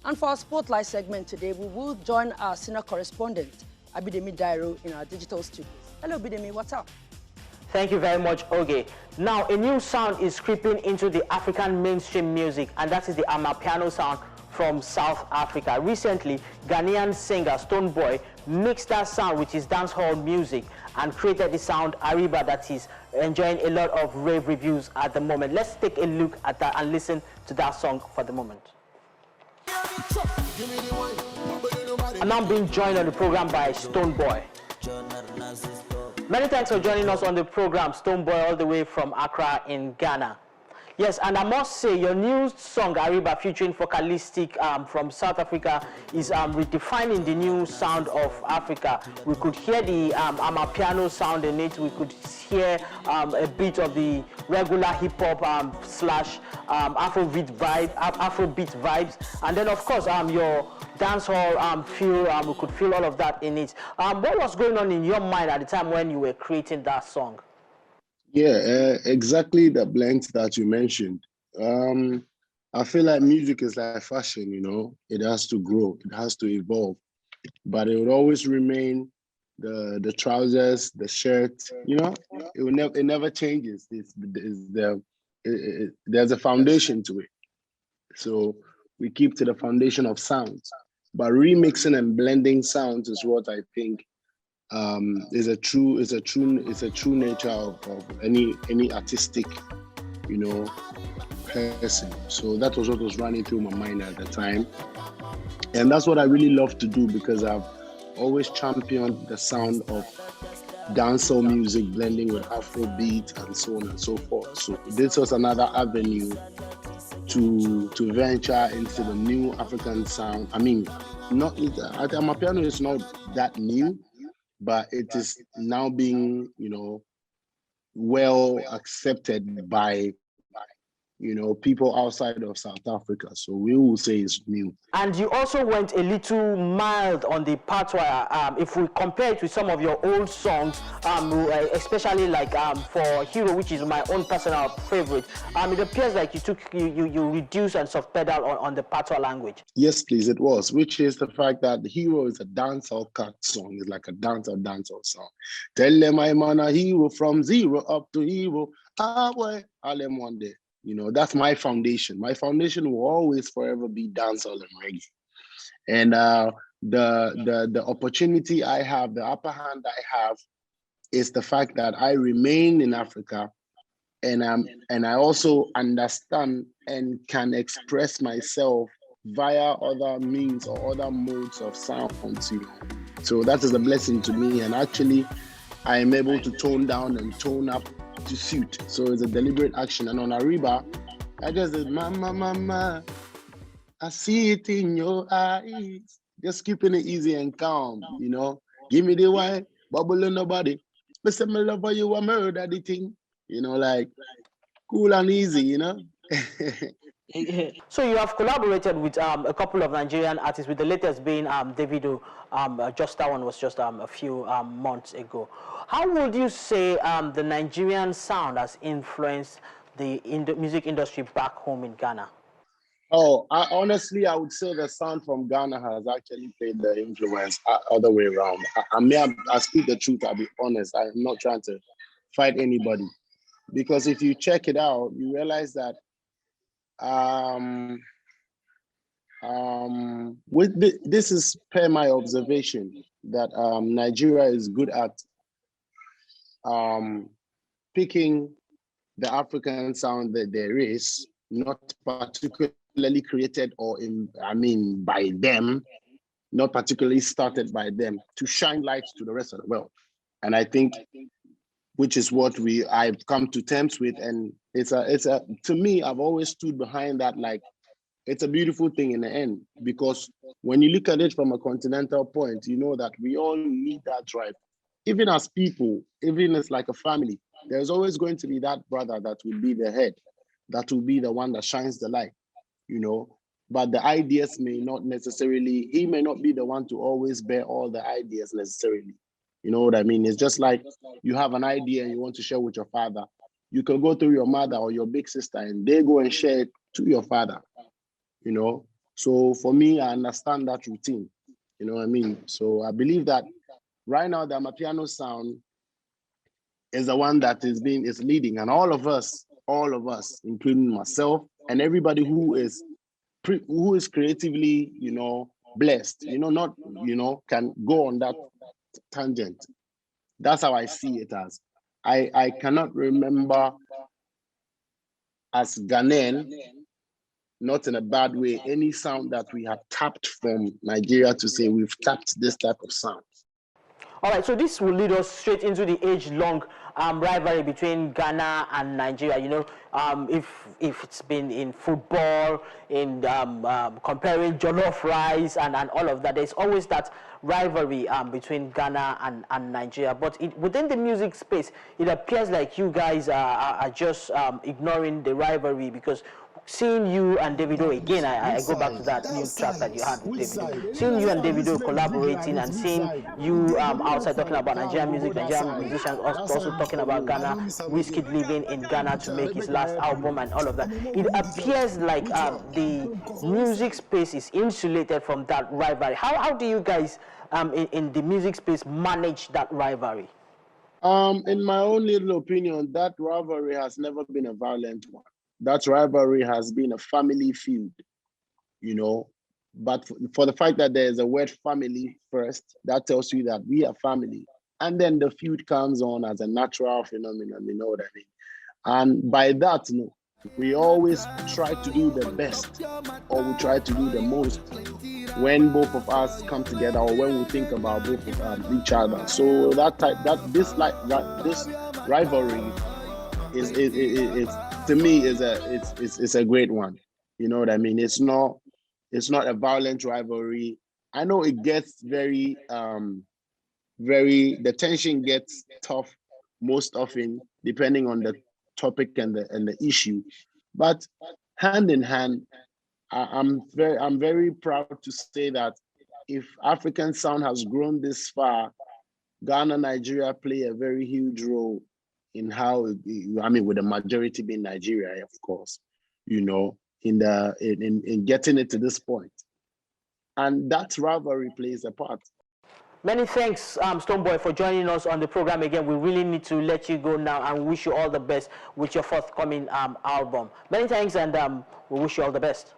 And for our Spotlight segment today, we will join our senior correspondent, Abidemi Dairo, in our digital studios. Hello, Abidemi, what's up? Thank you very much, Oge. Now, a new sound is creeping into the African mainstream music, and that is the Amapiano sound from South Africa. Recently, Ghanaian singer Stonebwoy mixed that sound with his dancehall music and created the sound Ariba that is enjoying a lot of rave reviews at the moment. Let's take a look at that and listen to that song for the moment. I'm now being joined on the program by Stonebwoy. Many thanks for joining us on the program, Stonebwoy, all the way from Accra in Ghana. Yes, and I must say, your new song, Ariba, featuring Focalistic from South Africa, is redefining the new sound of Africa. We could hear the Amapiano sound in it. We could hear a bit of the regular hip-hop slash Afrobeat vibes. And then, of course, your dancehall feel, we could feel all of that in it. What was going on in your mind at the time when you were creating that song? Yeah, exactly the blends that you mentioned. I feel like music is like fashion, you know, it has to grow, it has to evolve, but it will always remain the trousers, the shirt, you know, it never changes. There's a foundation to it. So we keep to the foundation of sounds, but remixing and blending sounds is what I think is a true nature of any artistic, you know, person. So that was what was running through my mind at the time, and that's what I really love to do, because I've always championed the sound of dancehall music blending with Afrobeat and so on and so forth. So this was another avenue to venture into the new African sound. I mean, Amapiano is not that new, but it is now being, you know, well accepted by, you know, people outside of South Africa. So we will say it's new. And you also went a little mild on the patois. If we compare it with some of your old songs, especially like for Hero, which is my own personal favorite, it appears like you reduced and soft pedal on the patois language. Yes, please, it was, which is the fact that the Hero is a dancehall cut song. It's like a dancehall song. Tell them I'm on a hero from zero up to hero. Ah, boy, I'll them one day. You know, that's my foundation. My foundation will always forever be dancehall and reggae. And the opportunity I have, the upper hand I have, is the fact that I remain in Africa, and I also understand and can express myself via other means or other modes of sound. So that is a blessing to me. And actually, I am able to tone down and tone up to suit. So it's a deliberate action. And on Ariba, I just said, mama, I see it in your eyes. Just keeping it easy and calm, you know. Give me the wine, bubble in nobody. Listen, my love, you a murder the thing. You know, like cool and easy, you know. So you have collaborated with a couple of Nigerian artists, with the latest being Davido. Just that one was just a few months ago. How would you say the Nigerian sound has influenced the music industry back home in Ghana? Oh, honestly, I would say the sound from Ghana has actually played the influence other way around. I speak the truth, I'll be honest. I'm not trying to fight anybody. Because if you check it out, you realize that this is per my observation, that Nigeria is good at picking the African sound that there is, not particularly created by them, not particularly started by them, to shine light to the rest of the world. And I think, which is what I've come to terms with, and it's to me, I've always stood behind that. Like, it's a beautiful thing in the end, because when you look at it from a continental point, you know that we all need that drive. Even as people, even as like a family, there's always going to be that brother that will be the head, that will be the one that shines the light, you know. But the ideas may not necessarily, he may not be the one to always bear all the ideas necessarily. You know what I mean? It's just like you have an idea and you want to share with your father. You can go through your mother or your big sister and they go and share it to your father, you know. So for me, I understand that routine. You know what I mean? So I believe that right now the Amapiano sound is the one that is leading, and all of us, including myself and everybody who is creatively, blessed, not, can go on that tangent. That's how I see it as. I cannot remember as Ghanaian, not in a bad way, any sound that we have tapped from Nigeria to say we've tapped this type of sound. All right, so this will lead us straight into the age-long rivalry between Ghana and Nigeria. You know, if it's been in football, in comparing jollof rice and all of that, there's always that rivalry between Ghana and Nigeria. But within the music space, it appears like you guys are just ignoring the rivalry, because seeing you and Davido again, I go back to that new track that you had with Davido. Seeing you and Davido collaborating and seeing you outside talking about Nigerian music, Nigerian musicians also talking about Ghana, Wizkid living in Ghana to make his last album and all of that. It appears like the music space is insulated from that rivalry. How do you guys in the music space manage that rivalry? In my own little opinion, that rivalry has never been a violent one. That rivalry has been a family feud, but for the fact that there is a word family first, that tells you that we are family. And then the feud comes on as a natural phenomenon, you know what I mean? And by that, we always try to do the best, or we try to do the most when both of us come together, or when we think about both of each other. So this rivalry is to me it's a great one. You know what I mean? It's not a violent rivalry. I know it gets the tension gets tough most often, depending on the topic and the issue. But hand in hand, I'm very proud to say that if African sound has grown this far, Ghana, Nigeria play a very huge role in how, with the majority being Nigeria, of course, in getting it to this point. And that rivalry plays a part. Many thanks, Stonebwoy, for joining us on the program again. We really need to let you go now and wish you all the best with your forthcoming album. Many thanks, and we wish you all the best.